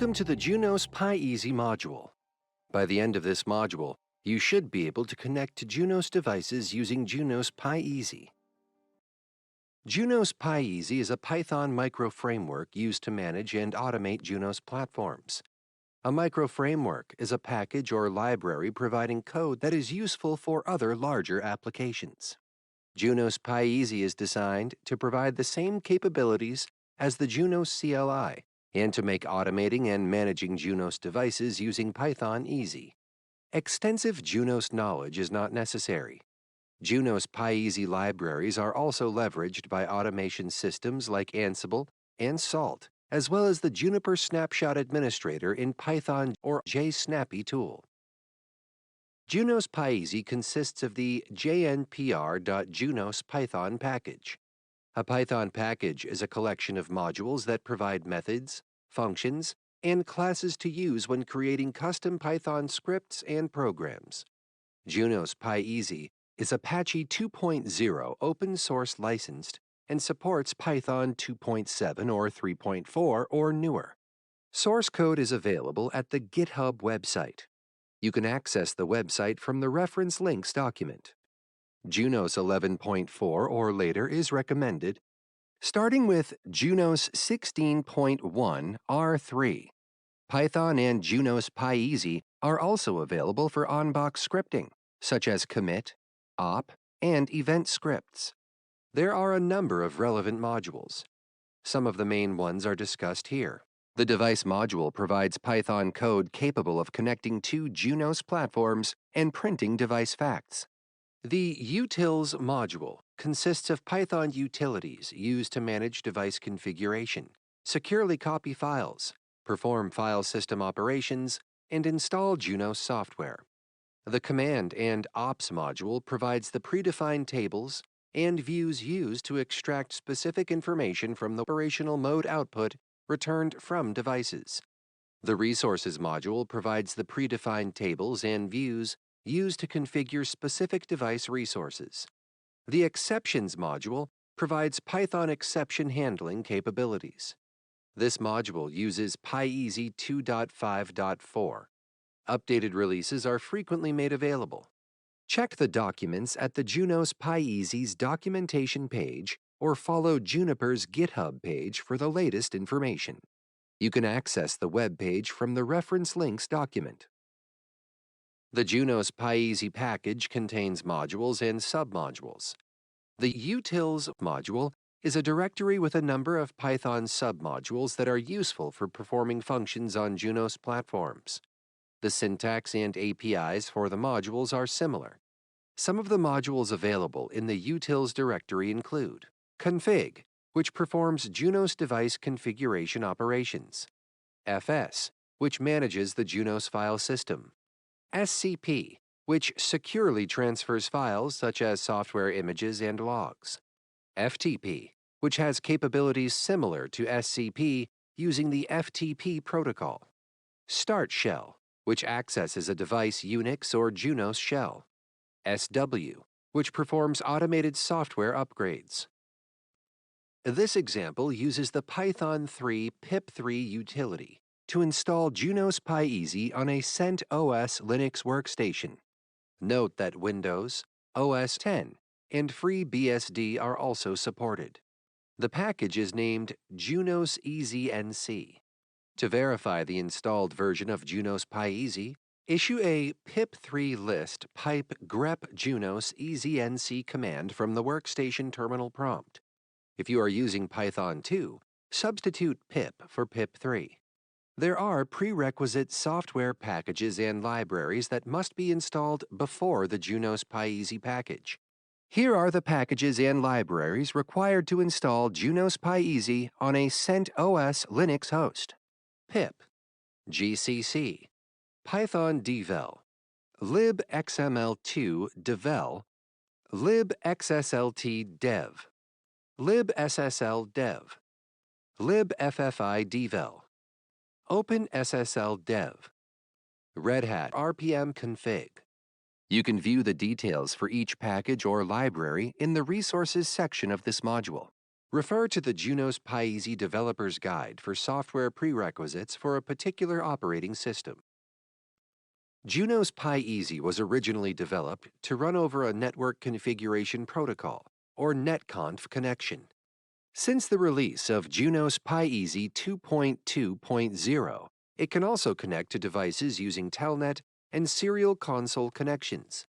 Welcome to the Junos PyEZ module. By the end of this module, you should be able to connect to Junos devices using Junos PyEZ. Junos PyEZ is a Python micro-framework used to manage and automate Junos platforms. A micro-framework is a package or library providing code that is useful for other larger applications. Junos PyEZ is designed to provide the same capabilities as the Junos CLI, and to make automating and managing Junos devices using Python easy. Extensive Junos knowledge is not necessary. Junos PyEZ libraries are also leveraged by automation systems like Ansible and Salt, as well as the Juniper Snapshot Administrator in Python or JSnappy tool. Junos PyEZ consists of the jnpr.junos Python package. A Python package is a collection of modules that provide methods, functions, and classes to use when creating custom Python scripts and programs. Junos PyEZ is Apache 2.0 open source licensed and supports Python 2.7 or 3.4 or newer. Source code is available at the GitHub website. You can access the website from the reference links document. Junos 11.4 or later is recommended, starting with Junos 16.1 R3. Python and Junos PyEZ are also available for on-box scripting, such as commit, op, and event scripts. There are a number of relevant modules. Some of the main ones are discussed here. The device module provides Python code capable of connecting to Junos platforms and printing device facts. The utils module consists of Python utilities used to manage device configuration, securely copy files, perform file system operations, and install Junos software. The command and ops module provides the predefined tables and views used to extract specific information from the operational mode output returned from devices. The resources module provides the predefined tables and views used to configure specific device resources. The exceptions module provides Python exception handling capabilities. This module uses PyEZ 2.5.4. Updated releases are frequently made available. Check the documents at the Junos PyEZ's documentation page or follow Juniper's GitHub page for the latest information. You can access the web page from the reference links document. The Junos PyEZ package contains modules and submodules. The utils module is a directory with a number of Python submodules that are useful for performing functions on Junos platforms. The syntax and APIs for the modules are similar. Some of the modules available in the utils directory include config, which performs Junos device configuration operations, fs, which manages the Junos file system, SCP, which securely transfers files such as software images and logs, FTP, which has capabilities similar to SCP using the FTP protocol, Start Shell, which accesses a device Unix or Junos shell, SW, which performs automated software upgrades. This example uses the Python 3 pip3 utility to install Junos PyEZ on a CentOS Linux workstation. Note that Windows, OS X, and FreeBSD are also supported. The package is named Junos EZNC. To verify the installed version of Junos PyEZ, issue a pip3 list pipe grep Junos EZNC command from the workstation terminal prompt. If you are using Python 2, substitute pip for pip3. There are prerequisite software packages and libraries that must be installed before the Junos PyEZ package. Here are the packages and libraries required to install Junos PyEZ on a CentOS Linux host: pip, gcc, python devel, libxml2 devel, libxslt dev, libssl dev, libffi devel, OpenSSL dev, Red Hat RPM config. You can view the details for each package or library in the resources section of this module. Refer to the Junos PyEZ Developer's Guide for software prerequisites for a particular operating system. Junos PyEZ was originally developed to run over a network configuration protocol, or netconf connection. Since the release of Junos PyEZ 2.2.0, it can also connect to devices using Telnet and serial console connections.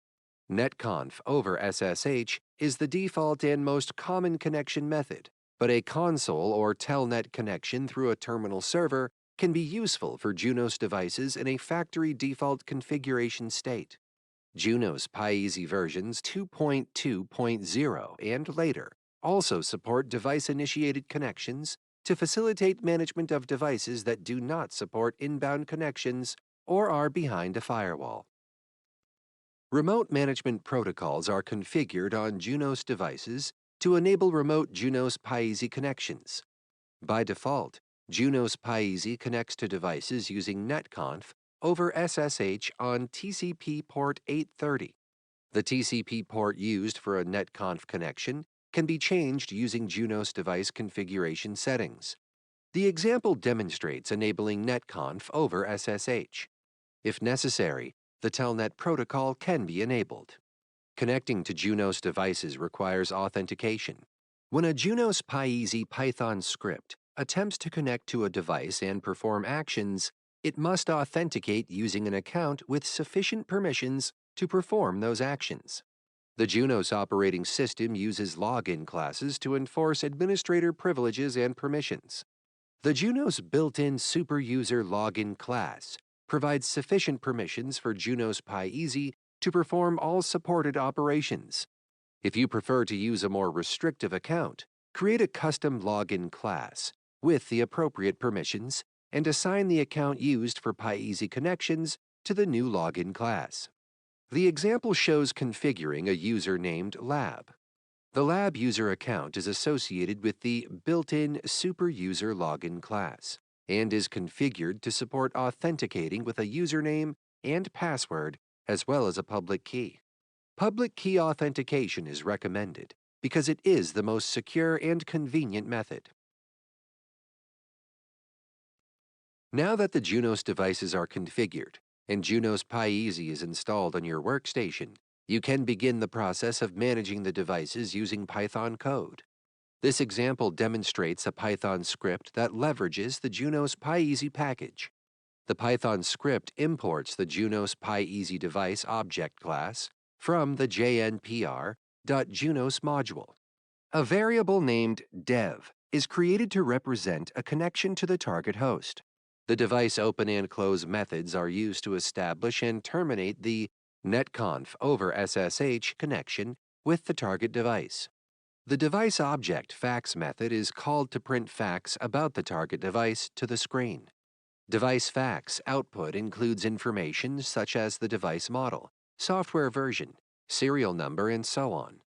Netconf over SSH is the default and most common connection method, but a console or Telnet connection through a terminal server can be useful for Junos devices in a factory default configuration state. Junos PyEZ versions 2.2.0 and later also support device-initiated connections to facilitate management of devices that do not support inbound connections or are behind a firewall. Remote management protocols are configured on Junos devices to enable remote Junos PyEZ connections. By default, Junos PyEZ connects to devices using netconf over SSH on TCP port 830. The TCP port used for a netconf connection can be changed using Junos device configuration settings. The example demonstrates enabling netconf over SSH. If necessary, the Telnet protocol can be enabled. Connecting to Junos devices requires authentication. When a Junos PyEZ Python script attempts to connect to a device and perform actions, it must authenticate using an account with sufficient permissions to perform those actions. The Junos operating system uses login classes to enforce administrator privileges and permissions. The Junos built-in superuser login class provides sufficient permissions for Junos PyEZ to perform all supported operations. If you prefer to use a more restrictive account, create a custom login class with the appropriate permissions and assign the account used for PyEZ connections to the new login class. The example shows configuring a user named Lab. The Lab user account is associated with the built-in superuser login class and is configured to support authenticating with a username and password as well as a public key. Public key authentication is recommended because it is the most secure and convenient method. Now that the Junos devices are configured and Junos PyEZ is installed on your workstation, you can begin the process of managing the devices using Python code. This example demonstrates a Python script that leverages the Junos PyEZ package. The Python script imports the Junos PyEZ device object class from the jnpr.junos module. A variable named dev is created to represent a connection to the target host. The device open and close methods are used to establish and terminate the netconf over SSH connection with the target device. The device object fax method is called to print facts about the target device to the screen. Device fax output includes information such as the device model, software version, serial number, and so on.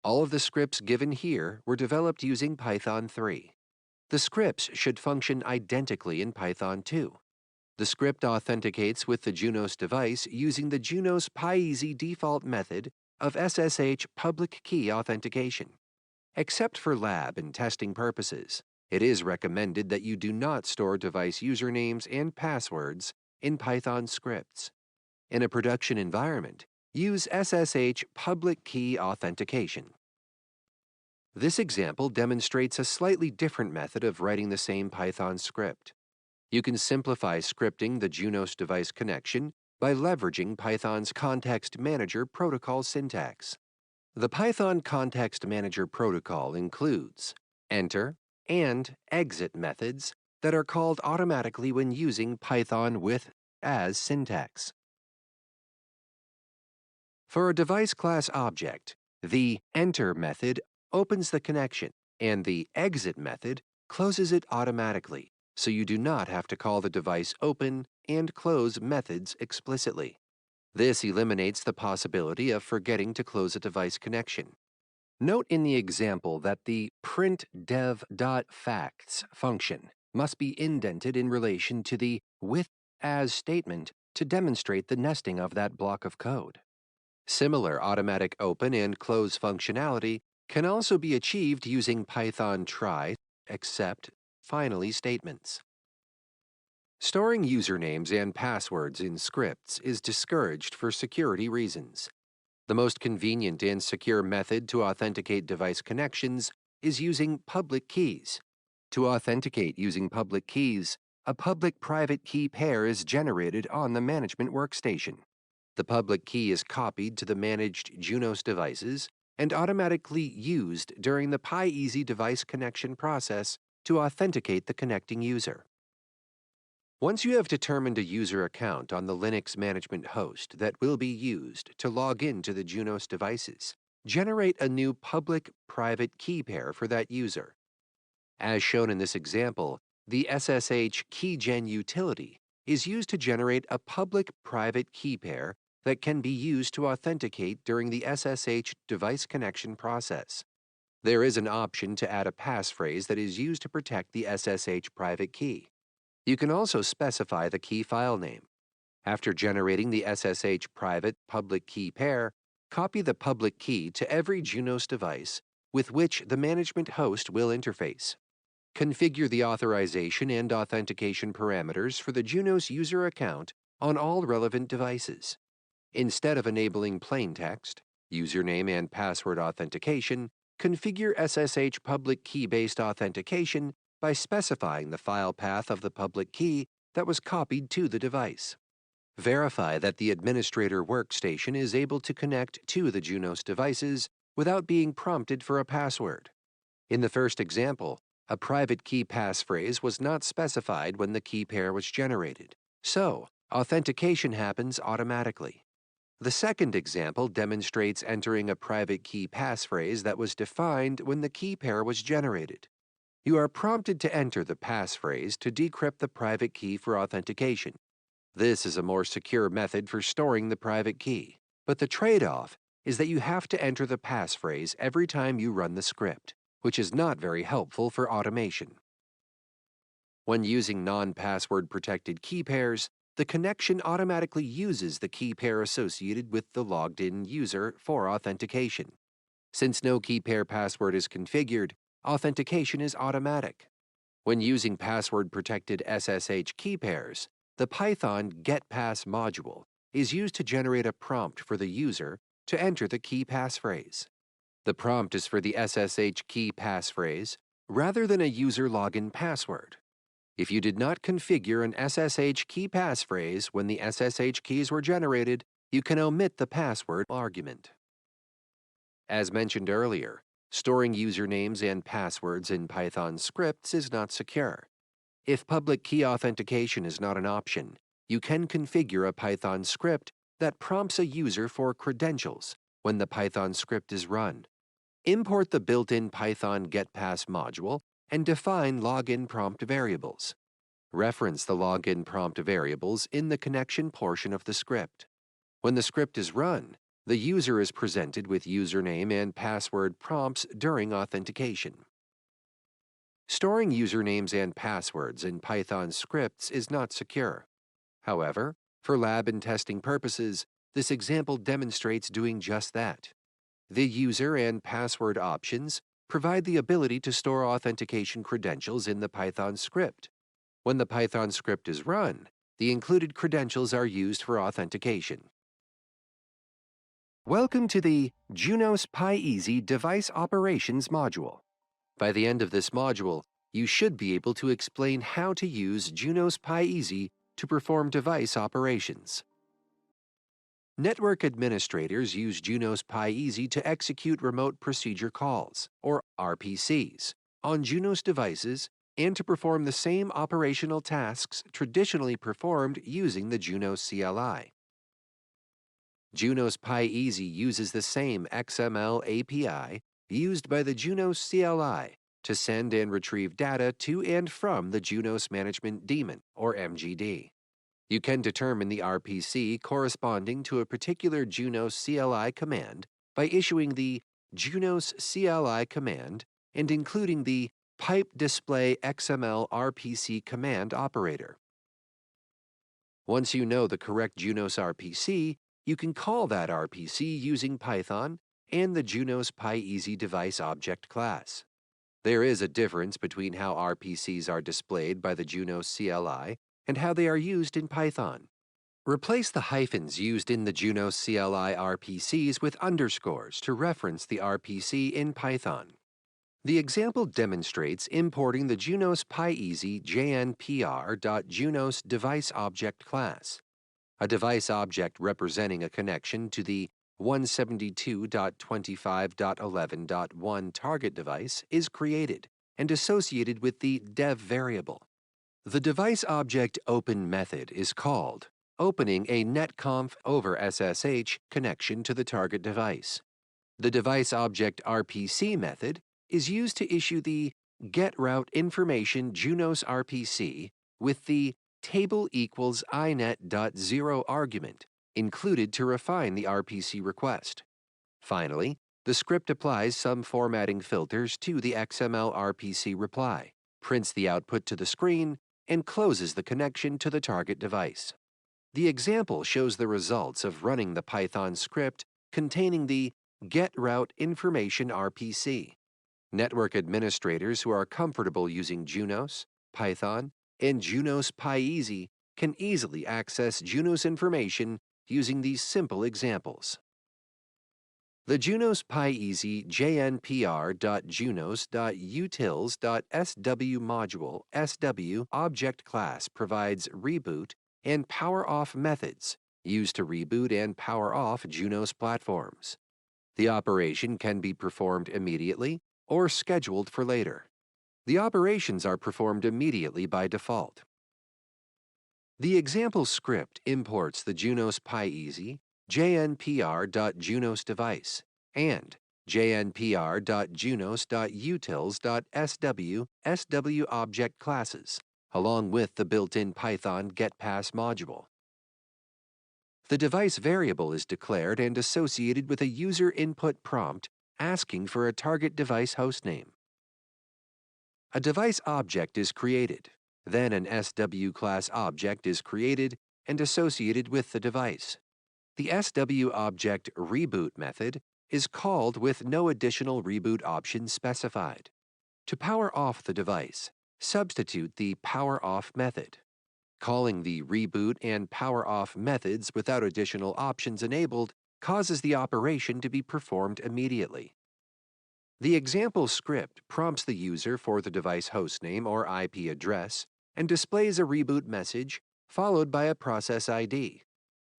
All of the scripts given here were developed using Python 3. The scripts should function identically in Python 2. The script authenticates with the Junos device using the Junos PyEZ default method of SSH public key authentication. Except for lab and testing purposes, it is recommended that you do not store device usernames and passwords in Python scripts. In a production environment, use SSH public key authentication. This example demonstrates a slightly different method of writing the same Python script. You can simplify scripting the Junos device connection by leveraging Python's Context Manager protocol syntax. The Python Context Manager protocol includes enter and exit methods that are called automatically when using Python with as syntax. For a device class object, the enter method opens the connection, and the exit method closes it automatically, so you do not have to call the device open and close methods explicitly. This eliminates the possibility of forgetting to close a device connection. Note in the example that the printdev.facts function must be indented in relation to the with as statement to demonstrate the nesting of that block of code. Similar automatic open and close functionality can also be achieved using Python try, except, finally statements. Storing usernames and passwords in scripts is discouraged for security reasons. The most convenient and secure method to authenticate device connections is using public keys. To authenticate using public keys, a public-private key pair is generated on the management workstation. The public key is copied to the managed Junos devices and automatically used during the PyEZ device connection process to authenticate the connecting user. Once you have determined a user account on the Linux management host that will be used to log into the Junos devices, generate a new public-private key pair for that user. As shown in this example, the SSH keygen utility is used to generate a public-private key pair that can be used to authenticate during the SSH device connection process. There is an option to add a passphrase that is used to protect the SSH private key. You can also specify the key file name. After generating the SSH private-public key pair, copy the public key to every Junos device with which the management host will interface. Configure the authorization and authentication parameters for the Junos user account on all relevant devices. Instead of enabling plain text, username and password authentication, configure SSH public key-based authentication by specifying the file path of the public key that was copied to the device. Verify that the administrator workstation is able to connect to the Junos devices without being prompted for a password. In the first example, a private key passphrase was not specified when the key pair was generated, so authentication happens automatically. The second example demonstrates entering a private key passphrase that was defined when the key pair was generated. You are prompted to enter the passphrase to decrypt the private key for authentication. This is a more secure method for storing the private key, but the trade-off is that you have to enter the passphrase every time you run the script, which is not very helpful for automation. When using non-password protected key pairs, the connection automatically uses the key pair associated with the logged-in user for authentication. Since no key pair password is configured, authentication is automatic. When using password-protected SSH key pairs, the Python getPass module is used to generate a prompt for the user to enter the key passphrase. The prompt is for the SSH key passphrase rather than a user login password. If you did not configure an SSH key passphrase when the SSH keys were generated, you can omit the password argument. As mentioned earlier, storing usernames and passwords in Python scripts is not secure. If public key authentication is not an option, you can configure a Python script that prompts a user for credentials when the Python script is run. Import the built-in Python getPass module and define login prompt variables. Reference the login prompt variables in the connection portion of the script. When the script is run, the user is presented with username and password prompts during authentication. Storing usernames and passwords in Python scripts is not secure. However, for lab and testing purposes, this example demonstrates doing just that. The user and password options provide the ability to store authentication credentials in the Python script. When the Python script is run, the included credentials are used for authentication. Welcome to the Junos PyEZ Device Operations module. By the end of this module, you should be able to explain how to use Junos PyEZ to perform device operations. Network administrators use Junos PyEZ to execute remote procedure calls, or RPCs, on Junos devices and to perform the same operational tasks traditionally performed using the Junos CLI. Junos PyEZ uses the same XML API used by the Junos CLI to send and retrieve data to and from the Junos Management Daemon, or MGD. You can determine the RPC corresponding to a particular Junos CLI command by issuing the Junos CLI command and including the pipe display XML RPC command operator. Once you know the correct Junos RPC, you can call that RPC using Python and the Junos PyEZ device object class. There is a difference between how RPCs are displayed by the Junos CLI and how they are used in Python. Replace the hyphens used in the Junos CLI RPCs with underscores to reference the RPC in Python. The example demonstrates importing the Junos PyEZ jnpr.junos device object class. A device object representing a connection to the 172.25.11.1 target device is created and associated with the dev variable. The device object open method is called, opening a netconf over SSH connection to the target device. The device object RPC method is used to issue the getRouteInformation Junos RPC with the table equals inet.0 argument included to refine the RPC request. Finally, the script applies some formatting filters to the XML RPC reply, prints the output to the screen, and closes the connection to the target device. The example shows the results of running the Python script containing the getRouteInformation RPC. Network administrators who are comfortable using Junos, Python, and Junos PyEZ can easily access Junos information using these simple examples. The Junos PyEZ jnpr.junos.utils.sw module SW object class provides reboot and power off methods used to reboot and power off Junos platforms. The operation can be performed immediately or scheduled for later. The operations are performed immediately by default. The example script imports the Junos PyEZ jnpr.junos device and jnpr.junos.utils.sw object classes, along with the built-in Python getPass module. The device variable is declared and associated with a user input prompt asking for a target device hostname. A device object is created. Then an SW class object is created and associated with the device. The SW object reboot method is called with no additional reboot options specified. To power off the device, substitute the power off method. Calling the reboot and power off methods without additional options enabled causes the operation to be performed immediately. The example script prompts the user for the device hostname or IP address and displays a reboot message followed by a process ID.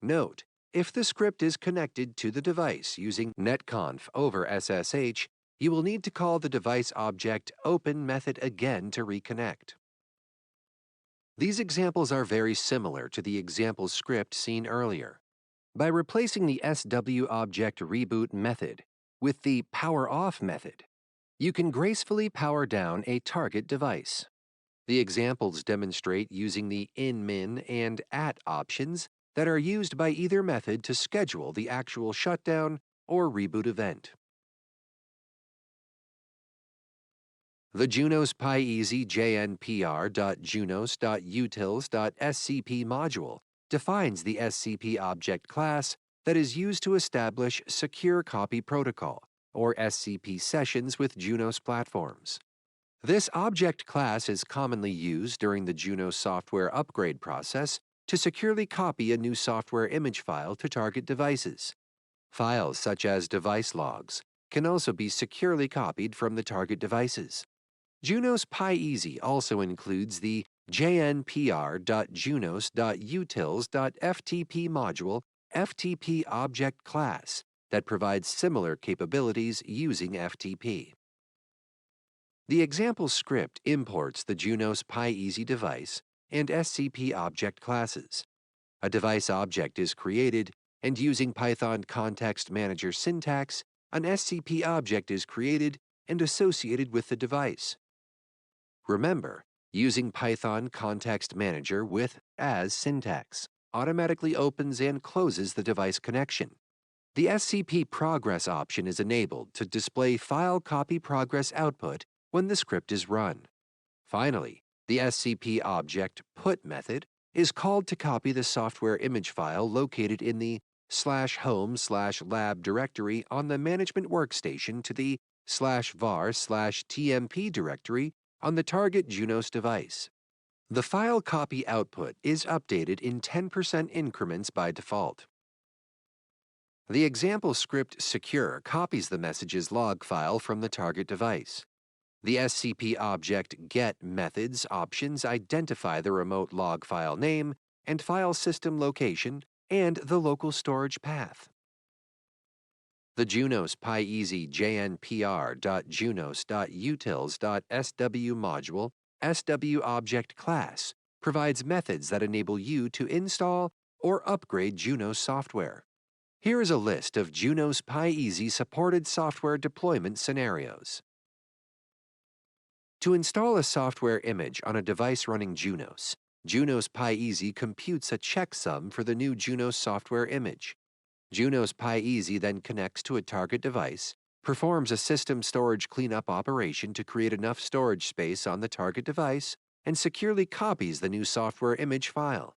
Note, if the script is connected to the device using netconf over SSH, you will need to call the device object open method again to reconnect. These examples are very similar to the example script seen earlier. By replacing the SW object reboot method with the power off method, you can gracefully power down a target device. The examples demonstrate using the in-min and at options that are used by either method to schedule the actual shutdown or reboot event. The Junos PyEZ jnpr.junos.utils.scp module defines the SCP object class that is used to establish Secure Copy Protocol, or SCP sessions with Junos platforms. This object class is commonly used during the Junos software upgrade process to securely copy a new software image file to target devices. Files such as device logs can also be securely copied from the target devices. Junos PyEZ also includes the jnpr.junos.utils.ftp module FTP object class that provides similar capabilities using FTP. The example script imports the Junos PyEZ device and SCP object classes. A device object is created, and using Python Context Manager syntax, an SCP object is created and associated with the device. Remember, using Python Context Manager with as syntax automatically opens and closes the device connection. The SCP progress option is enabled to display file copy progress output when the script is run. Finally, the SCP object put method is called to copy the software image file located in the /home/lab directory on the management workstation to the /var/tmp directory on the target Junos device. The file copy output is updated in 10% increments by default. The example script secure copies the message's log file from the target device. The SCP object get methods options identify the remote log file name and file system location and the local storage path. The Junos PyEZ jnpr.junos.utils.sw module SW object class provides methods that enable you to install or upgrade Junos software. Here is a list of Junos PyEZ supported software deployment scenarios. To install a software image on a device running Junos, Junos PyEZ computes a checksum for the new Junos software image. Junos PyEZ then connects to a target device, performs a system storage cleanup operation to create enough storage space on the target device, and securely copies the new software image file.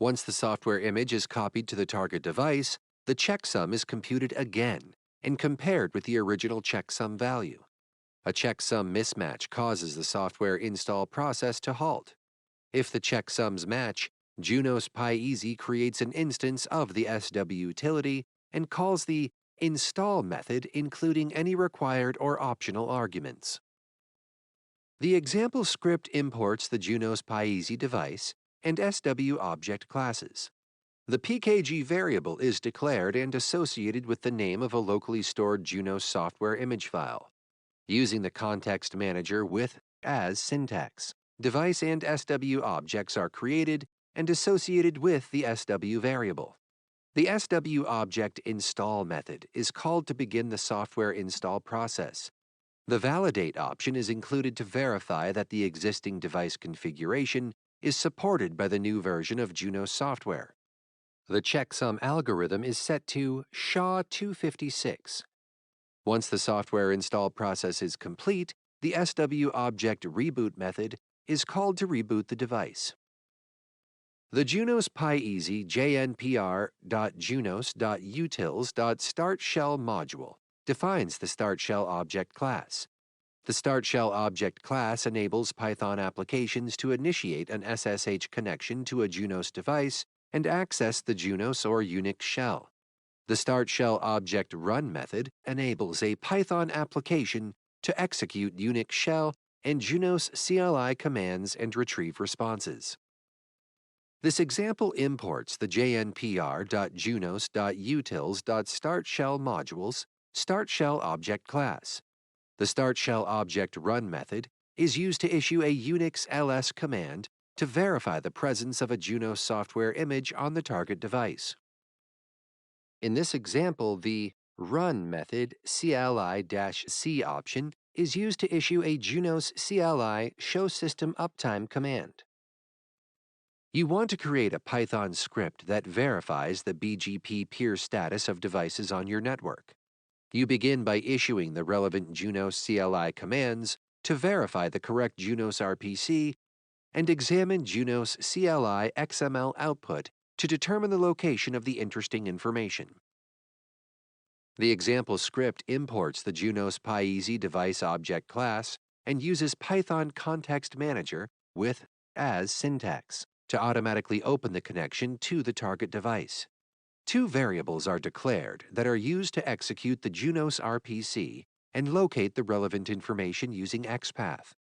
Once the software image is copied to the target device, the checksum is computed again and compared with the original checksum value. A checksum mismatch causes the software install process to halt. If the checksums match, Junos PyEZ creates an instance of the SW utility and calls the install method, including any required or optional arguments. The example script imports the Junos PyEZ device and SW object classes. The pkg variable is declared and associated with the name of a locally stored Junos software image file. Using the context manager with as syntax, device and SW objects are created and associated with the SW variable. The SW object install method is called to begin the software install process. The validate option is included to verify that the existing device configuration is supported by the new version of Junos software. The checksum algorithm is set to SHA-256. Once the software install process is complete, the SW object reboot method is called to reboot the device. The Junos PyEZ jnpr.junos.utils.startShell module defines the startShell object class. The startShell object class enables Python applications to initiate an SSH connection to a Junos device and access the Junos or Unix shell. The startShell object run method enables a Python application to execute Unix shell and Junos CLI commands and retrieve responses. This example imports the jnpr.junos.utils.startShell module's startShell object class. The startShell object run method is used to issue a Unix ls command to verify the presence of a Junos software image on the target device. In this example, the run method CLI-C option is used to issue a Junos CLI show system uptime command. You want to create a Python script that verifies the BGP peer status of devices on your network. You begin by issuing the relevant Junos CLI commands to verify the correct Junos RPC and examine Junos CLI XML output to determine the location of the interesting information. The example script imports the Junos PyEZ device object class and uses Python context manager with as syntax to automatically open the connection to the target device. Two variables are declared that are used to execute the Junos RPC and locate the relevant information using XPath.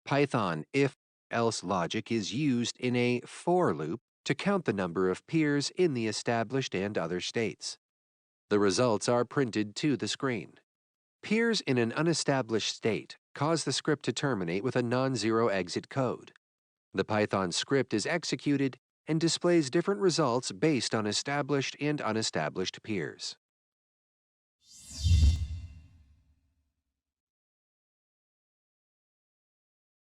Python if-else logic is used in a for loop to count the number of peers in the established and other states. The results are printed to the screen. Peers in an unestablished state cause the script to terminate with a non-zero exit code. The Python script is executed and displays different results based on established and unestablished peers.